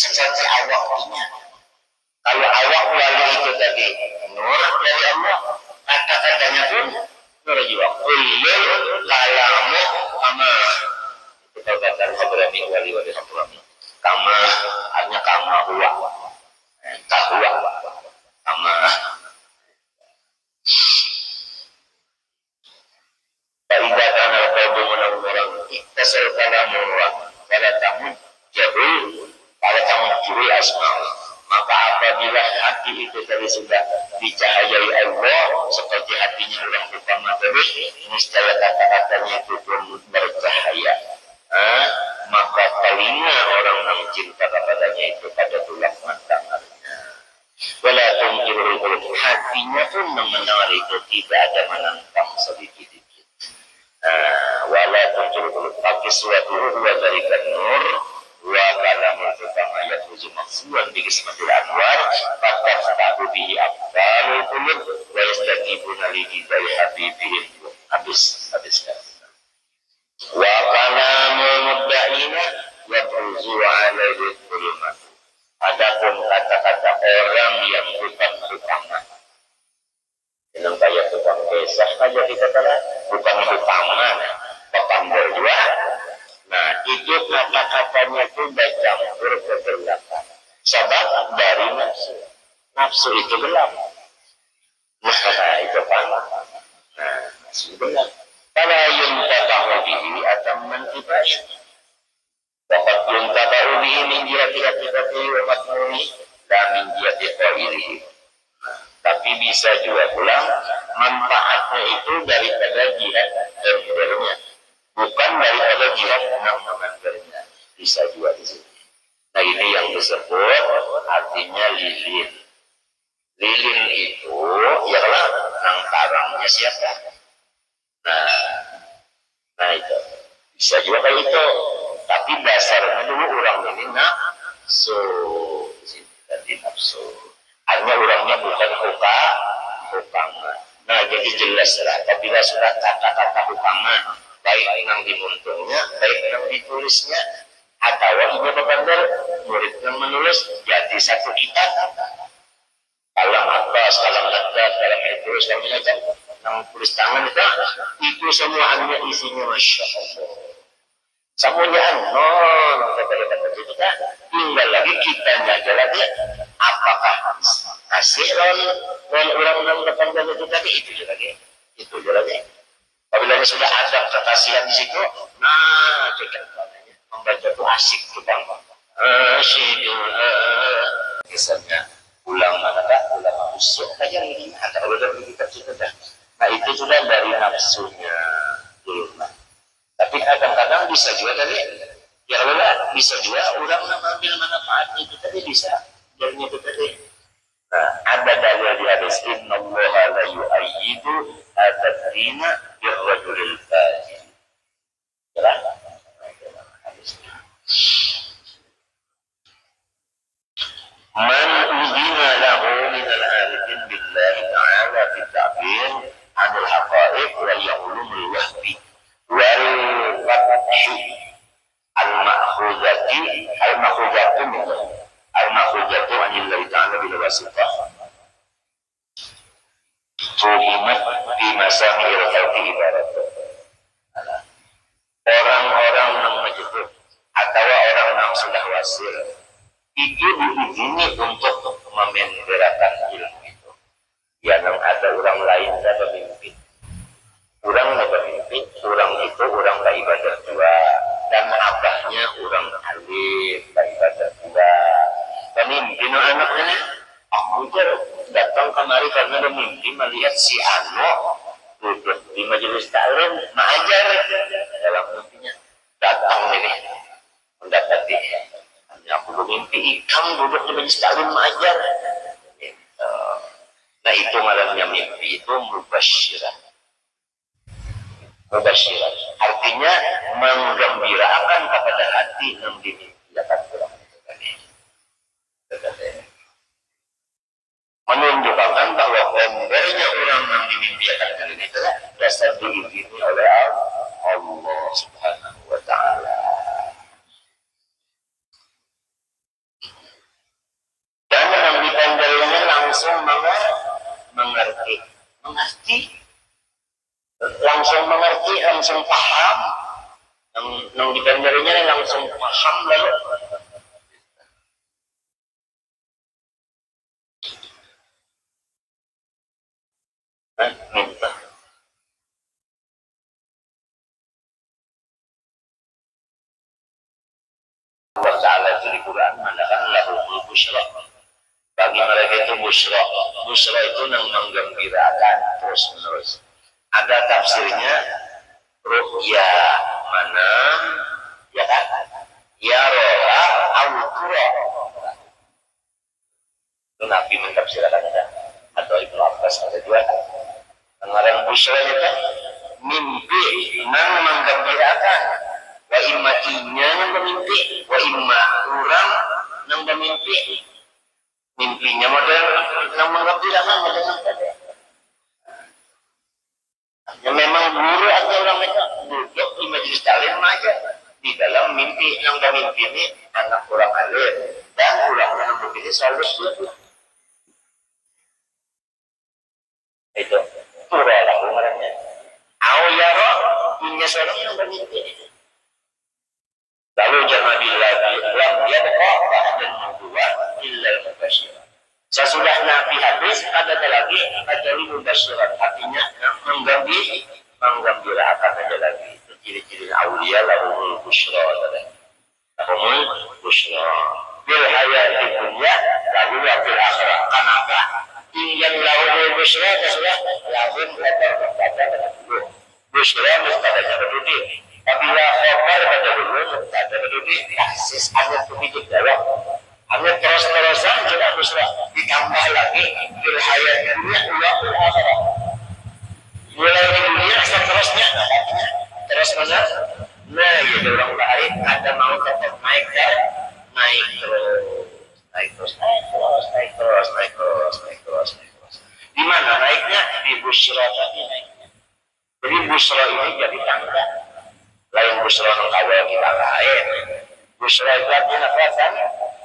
seperti awaknya. Kalau awak wali itu tadi nur dari Allah, kata-katanya pun nur juga. Kullul kalamu kama. Kita katakan Hadrami wali-wali Hadrami. Kama artinya kama huwa. Tahwa. Kama. Faidah kana al-qalbu munawwaran ittasal kalamu wala tamud jahul wala tamud jurul asma'. Maka apabila hati itu tadi sudah dicahayai Allah seperti hatinya orang utama tadi, niscaya kata-katanya itu pun bercahaya. Maka telinga orang yang cinta kepadanya itu pada tulang matangnya. Wala tunjirul qulub, hatinya pun mengenal itu tidak ada menantang sedikit. Wala tunjirul qulub, tapi suatu huwa dzalikan nur wa kalamul utama yatuzu maksuwan bi kismatil anwar fataftahu bihi aqbalul qulub wa yastajibuna li hidayah habibihim. Habis wa kalamul mudda'ina yatuzu alaihi qulumat. Adapun kata-kata orang yang bukan utama, yang kayak tukang kisah saja dikatakan bukan utama, pepandor juga. Nah, itu kata-katanya itu bercampur kegelapan. Sebab dari nafsu. Nafsu itu gelap. Nah, itu panas. Nah, nafsu gelap. Kalau yang tatahu bihi atau mentibai. Wakat yang tatahu bihi min jihati-hati-hati wa matmuni dan min jihati qairihi. Tapi bisa juga pulang manfaatnya itu daripada jihad terhadapnya. Bukan daripada jihad menang-menangnya. Bisa juga di sini. Nah, ini yang disebut artinya lilin. Lilin itu ialah nang tarangnya siapa? Nah itu bisa juga kayak itu. Tapi dasarnya dulu orang ini nafsu. Tadi nafsu. Hanya orangnya bukan hukama. Nah, jadi jelas lah. Apabila sudah kata-kata hukama, baik yang dimuntungnya, baik yang ditulisnya, atau ini benar murid yang menulis jadi satu kitab. Kalam atas, kalam itu, semuanya kan, yang tulis tangan itu semua hanya isinya Masya Allah. Semuanya kata-kata kita, tinggal lagi kita aja lagi, apakah kasih orang depan itu tadi itu juga lagi. Apabila sudah ada kekasihan di situ, nah kita membaca itu asik tuh bang. Misalnya ulama usul aja ini ada udah kita sudah. Nah itu sudah dari nafsunya dulu. Tapi kadang-kadang bisa juga tadi, ya Allah bisa juga orang mengambil manfaatnya itu tadi bisa, jadinya itu tadi. Nah, ada dalil di hadis innallaha la yu'ayyidu ad-dina birrajulil fajir. Jelas? Man udina lahu minal arifin billahi ta'ala fi ta'bir anil haqa'iq wal ya'ulumul wahbi wal fathi al-makhuzatu anillahi ta'ala bila wasifah tuhimat di masami'il khalqi ibarat. Orang-orang yang menyebut atau orang yang sudah wasil itu diizini untuk memenderakan ilmu itu. Yang ada orang lain yang memimpin. Orang yang memimpin, orang itu orang beribadah juga. Dan abahnya orang alim, beribadah juga. Pemimpin anak ini, aku datang kemari karena memimpin melihat si Ano duduk di majelis taklim, mengajar dalam mimpinya. Datang ini, mendapati. Aku bermimpi kamu duduk di majelis taklim mengajar. Nah itu malamnya mimpi itu mubasyiran. Mubasyiran artinya menggembirakan kepada hati yang dimimpikan orang itu tadi. Menunjukkan bahwa pembernya orang yang dimimpikan ini adalah dasar diizini oleh Allah Subhanahu wa Ta'ala. mengerti, langsung mengerti, langsung paham, yang dipenderinya langsung paham lalu. Minta. Allah Ta'ala itu di Quran mengatakan lahumul busyra. Bagi mereka itu busyra. Busyra itu yang menggembirakan terus menerus. Ada tafsirnya ru'ya mana, ya kan? Ya rola awukura. Itu Nabi mentafsirkan ada. Atau Ibnu Abbas ada dua. Kemarin busyra itu kan mimpi yang menggembirakan. Wa imma inya yang bermimpi, wa imma orang yang bermimpi. Mimpinya model yang menggembirakan model yang tadi. Ya memang guru atau orang mereka duduk di majelis taklim aja di dalam mimpi yang bermimpi ini anak orang alim dan orang yang bermimpi selalu setuju. Itu lah umurnya. Awiyaro punya seorang yang bermimpi. Lalu jangan bilang lam yabqa ba'dan nubuwah illa al-mubasyir. Sesudah Nabi habis ada lagi kecuali mubasyirat, artinya menggembirakan ada lagi. Itu ciri-ciri aulia lahumul busyra. Lahumul busyra bil hayati dunya lalu fil akhirah. Kenapa? Yang lahumul busyra sesudah lahum kata busyra mustadanya berdiri. Apabila khabar pada dulu pada berdiri taksis ada tujuh dalam. Hanya terus-terusan juga busra ditambah lagi bil hayat dunia wa fil akhirah. Mulai di dunia seterusnya artinya terus menerus. Nah, ya orang lain ada mau tetap naik dan naik terus. Di mana naiknya? Di busra tadi naiknya. Jadi busra ini jadi tangga. Lain busra yang kawal kita lain. Busra itu artinya apa kan?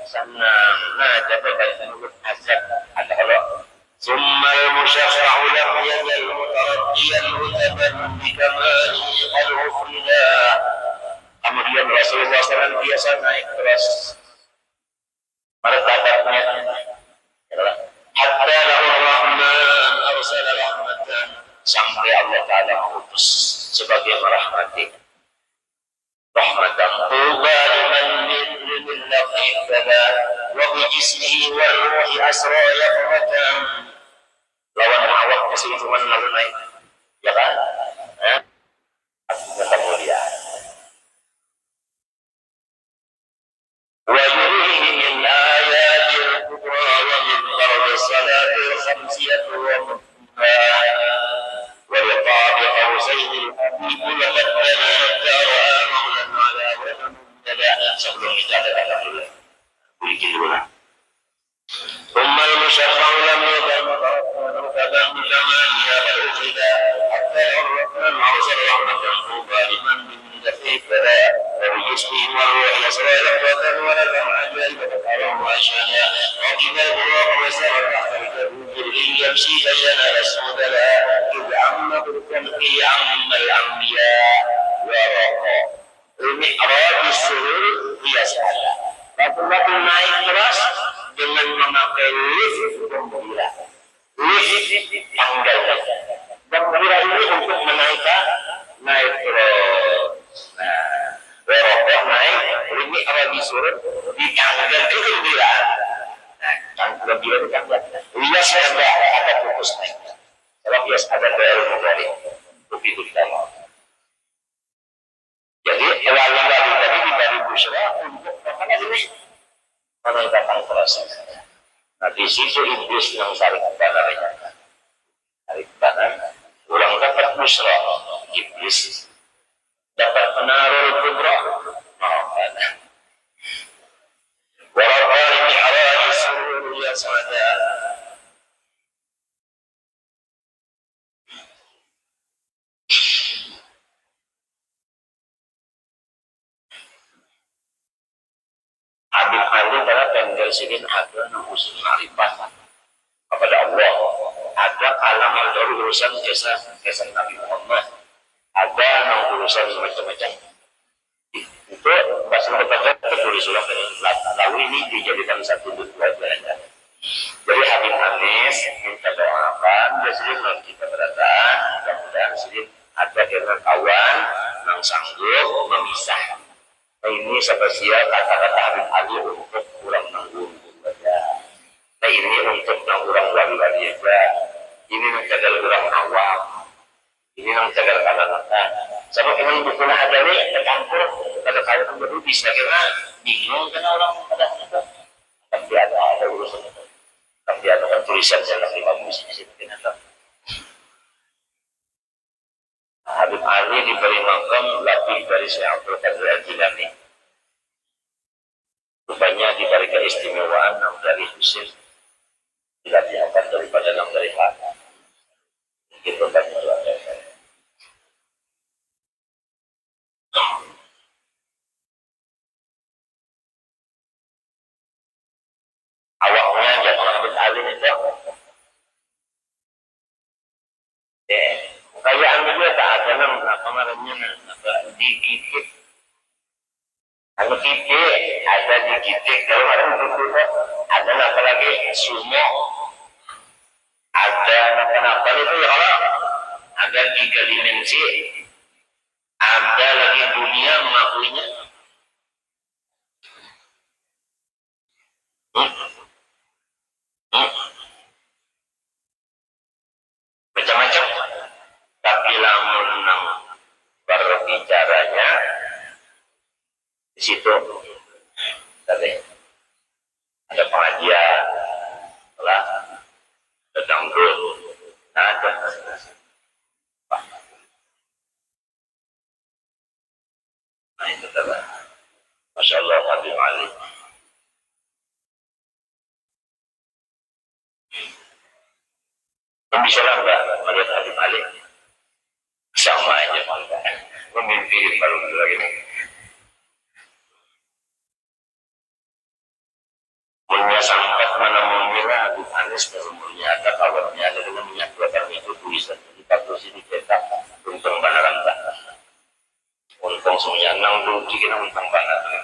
Senang. Nah, jadi menurut azab ada kalau summal musyaffa'u lam yazal mutaraddiyan utaban bikamalihi al-ufrida. Kemudian Rasulullah SAW biasa naik terus martabatnya hatta lahu rahman arsala rahmatan sampai Allah Ta'ala mengutus sebagai merahmati rahmatan tuba liman min lafid bala wa bi jismihi wal ruhi asra yaqratan lawan awak kesimpulan lalu naik ya kan tetap mulia wa yurihi min ayatil kubra wa min farad salatil khamsiyati wa ولقاب قوسين يقول لقد بلغت وآمنا على وجه sebelum itu ada kata dulu bikin dulu lah ثم المشفع لم يظلم ركبا بجمالها والأخذة حتى الرحمن أرسل رحمة طوبى لمن من دفئ البلاء وبجسمه والروح يسرى لقوة ولكم عجائب فكرم وأشهدا ركب البراق وسار تحت الكبوت يمشي بين الأسود لا إذ عم بالخلق عم الأنبياء ورقى المعراج السرور هي سهلة Rasulullah naik terus dengan memakai lift gembira. Lift tanggal. Gembira ini untuk menaikkan naik terus. Nah, rokok naik, ini Arabi surut di tanggal itu gembira. Nah, tanggal gembira itu tanggal. Lias ada putus naik. Kalau lias ada ilmu dari begitu ditanya. Jadi wali-wali tadi diberi busra untuk apa ini? Meningkatkan proses. Nah di situ iblis yang tarik kanan, tarik kanan. Ulang dapat busra, iblis dapat penarul kubra, maafkan. Walaupun ini awal seluruh yang ada. Habib Ali adalah tenggal sidin ada nuhusin marifat kepada Allah ada kalam ada urusan kisah Nabi Muhammad, ada urusan macam-macam. Itu bahasa berkata tertulis ulang lalu ini dijadikan satu dua aja. Jadi Habib Anis minta doakan, jadi non kita beratan, mudah-mudahan sedikit ada dengan kawan yang sanggup memisah. Nah ini spesial kata-kata Habib Ali untuk kurang nanggung saja. Nah ini untuk yang kurang wali-wali aja. Ini yang jaga kurang awam. Ini yang jaga kata-kata. Sama dengan bukulah ada nih tercampur. Kata-kata baru bisa kira bingung kan orang kata-kata. Tapi ada urusan itu. Tapi ada kan tulisan yang lebih bagus di situ kan. Habib Ali diberi makam lebih dari Syekh Abdul Qadir Al-Jilani. Rupanya diberi keistimewaan yang dari Husain dilatihkan daripada yang dari Hana. Mungkin berbagi keluarga saya. Awalnya yang Habib Ali itu kayaan juga tak ada apa namanya digigit. Kalau titik ada digigit, kalau ada ada apa lagi sumo, ada apa itu ya kalau ada 3 dimensi, ada lagi dunia mengakuinya. Macam-macam. Tapi lamun nang berbicaranya di situ tadi ada pengajian, lah ada dangdut, ada nah itu adalah Masya Allah Habib Ali. Bisa lah mbak melihat Habib Ali sama aja memimpi baru lagi nih. Punya sampai mana mengira Habib Anis umurnya ada kawannya ada dengan menyatukan itu tulisan di patus ini cetak untung banaran tak untung semuanya nang dulu kita untung banaran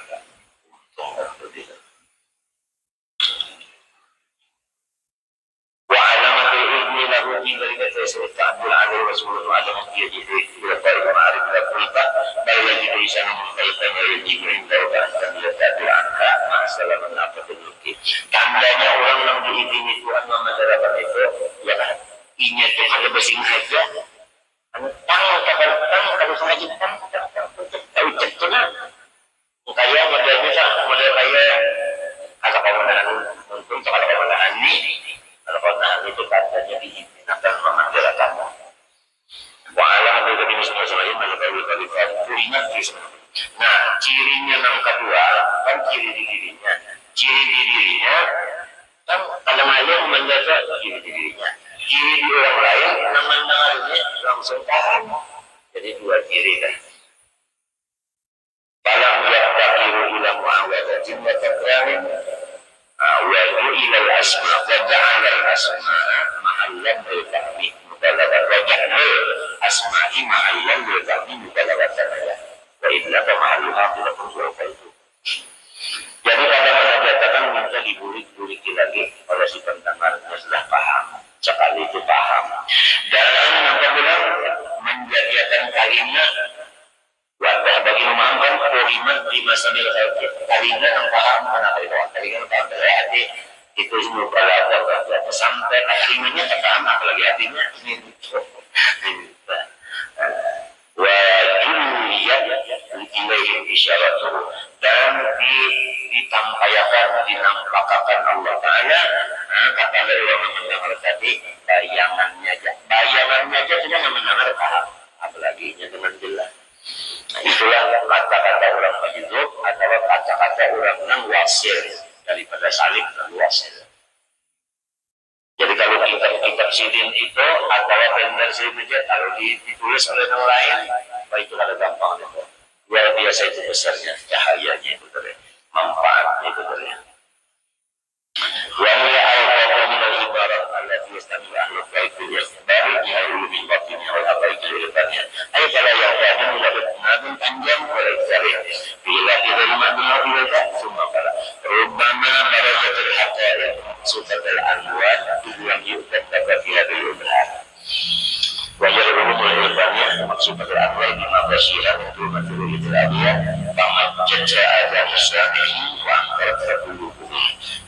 untung berbeda. Dari kata cerita Abdul Adil Rasulullah ada dia jadi tidak tahu kemarin tidak berita baik lagi tulisan mengkaitkan dari Jibril dari bahasa dia tadi angka masalah mengapa demikian tandanya orang yang diizinkan itu adalah masyarakat itu ya kan inya itu ada bersih aja tang kalau sengaja tang tahu ceknya kayak model kayak ada pemandangan untuk ada pemandangan ini kalau pemandangan itu katanya diizinkan akan memanggilkan wa'ala juga di semua selain ingat nah cirinya yang kedua kan ciri di dirinya kan kalau malu menjaga ciri di dirinya ciri di orang lain yang mendengarnya langsung paham jadi 2 ciri kan dalam yaqtakiru ila mu'awadatin wa takramin wa ila al-asma wa ja'ala al-asma ma'allam al-fahmi mubalaghah wa ja'ala asma'i ma'allam al-fahmi mubalaghah wa illa ma'alluha bilakum surufa itu. Jadi pada menajatakan minta diburik-buriki lagi oleh si pendengarnya sudah paham sekali itu paham dan apabila menjadikan kalimat wadah bagi memahami kalimat di masa militer kalimat yang paham kenapa itu kalimat paham berarti itu semua kalau sampai kalimatnya paham apalagi artinya wajuliyat ilaihi isyaratuhu dan ditampaykan dinampakkan Allah Ta'ala kata dari orang mendengar tadi bayangannya aja sudah mendengar paham apalagi dengan jelas. Nah, itulah kata-kata orang majzub atau kata-kata orang yang wasil daripada salib dan wasil. Jadi kalau kitab sidin itu atau tender sidin kalau ditulis oleh orang lain, itu ada gampang itu. Luar biasa itu besarnya cahayanya itu tadi, manfaatnya itu tadi. Wa hiya al-qawlu min al-ibarat allati yastami ahlul bait bil ikhbari ya ulumi batinnya wal habaib bil ilbannya ay fala yaqamu la nadun panjang wala salih bila tidak madina bila summa fala rubbama barazatul haqa'iq sufatul anwar yang yu'tabba fi hadhihi al-umur wajar ulumul ilbannya sufatul anwar bima basyirah untuk maturul islamiyah kama jaja azam syami'i wa angkarat sabuluhum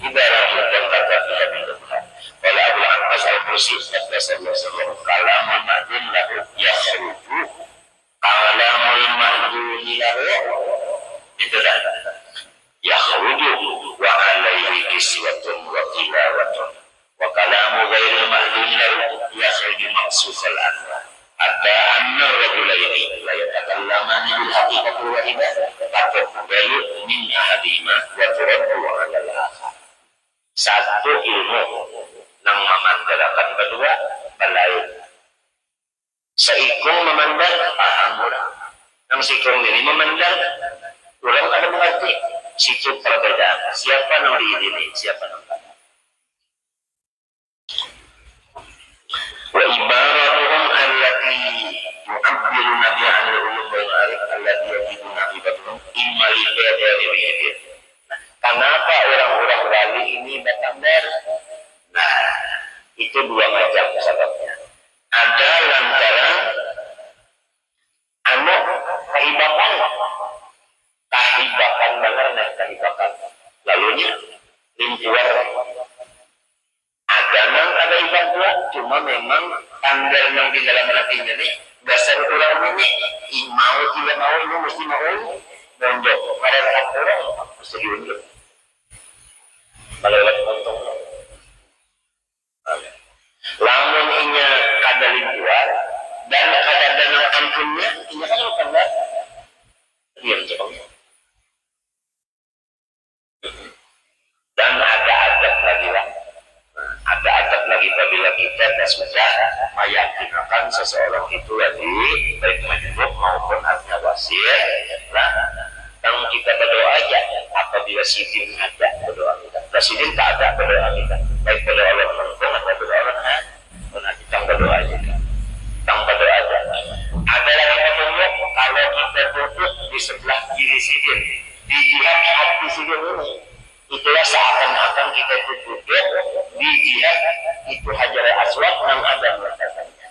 ibarat dan kata fi hadhihi al-umur wala Abu Abbas al-Qursi sallallahu kalamun ma'dun lahu yakhruju kalamul ma'dun lahu itu dah yakhruju wa alaihi kiswatun wa tilawatun wa kalamu ghairil ma'dun lahu yakhruju maqsufal anwa hatta anna rajulaini la yatakallamani bil haqiqati wa idah fatuqbalu min ahadihima wa turaddu ala al-akhar satu ilmu nang memandalakan kedua balain seikung memandang paham orang nang seikung ini memandang orang ada mengerti situ perbedaan siapa nang diidini siapa nang tak wa ibaratuhum allati yu'abbiru nabiya anil ulum wal arif allati yajiduna ibadahum imma li fadari kenapa orang-orang wali ini bertambah. Nah, itu dua macam sebabnya. Ada lantaran anak kehibapan benar nih kehibapan. Lalunya limpuan. Ada ibadah pula, cuma memang tanggal yang di dalam hatinya ini dasar orang ini mau tidak mau ini mesti mau bonjok. Pada orang mesti diunjuk. Kalau untung. Lamun inya kada limpuan dan kada dana ampunnya inya kan bukan lah diam cepatnya dan ada adab lagi lah ada adab lagi apabila kita sudah meyakinkan seseorang itu lagi baik majmuk maupun artinya wasir lah yang kita berdoa aja apabila sidin ada berdoa kita sidin tak ada berdoa kita baik berdoa Allah langsung atau berdoa Allah kita berdoa aja kita berdoa aja ada lagi ketemu kalau kita duduk di sebelah kiri sidin di jihad hati sidin ini itulah seakan-akan kita duduk di jihad itu hajar aswad yang ada melakukannya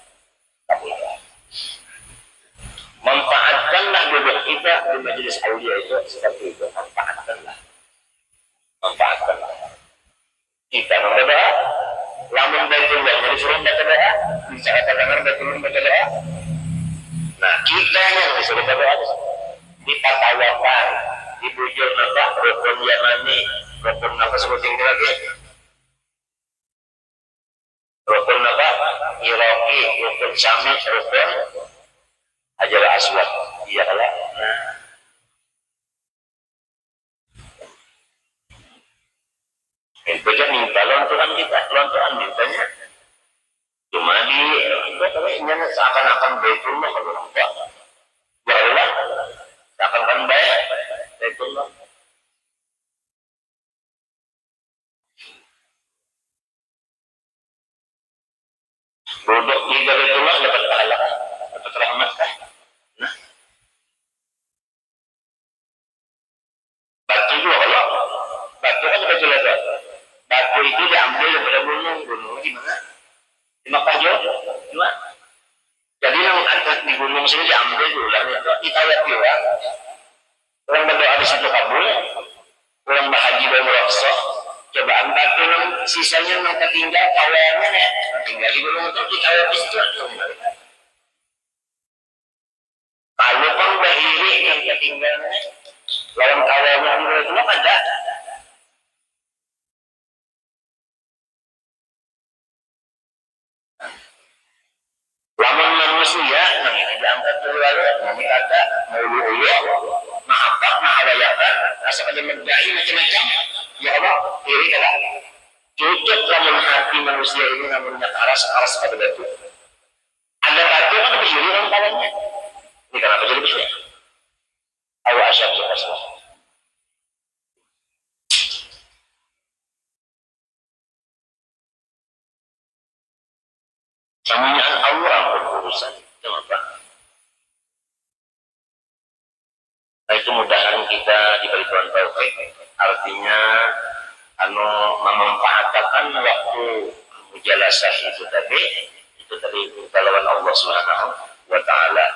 manfaatkanlah duduk kita di majelis aulia itu seperti itu manfaatkanlah kita berdoa lamun baitullah jadi suruh baca doa bisa kata dengar baitullah baca doa nah kita yang disuruh berdoa dipatawakan dibujur nabak rukun yamani rukun apa sebutin lagi rukun nabak iraqi rukun syami rukun hajar aswad iya kalah nah itu aja minta lontoran kita lontoran mintanya cuma di ini seakan-akan baitullah kalau orang tua ya Allah seakan-akan baik baitullah duduk di baitullah dapat pahala dapat rahmat kah nah batu juga kalau batu kan baitullah batu itu diambil daripada gunung gimana di Makkah juga jadi yang ada di gunung sini diambil dulu ditawar juga orang berdoa di situ kabul orang bahagia dan merasa cobaan batu yang sisanya yang ketinggal kawannya ya tinggal di gunung itu ditawar di situ kalau kan bahiri yang ketinggalnya lawan kawannya itu ada lamun manusia nang ini diangkat keluar nami kata mauluya mahabbah mahawayakan rasa pada mendai macam-macam ya Allah diri kata cocok lamun hati manusia ini namanya aras pada batu ada batu kan berdiri orang kawannya ini kenapa jadi begini awa asyad Namanya Allah berurusan. Kenapa? Nah itu mudahan kita diberi Tuhan taufik. Artinya memanfaatkan waktu mujalasah itu tadi kalawan Allah Subhanahu wa taala.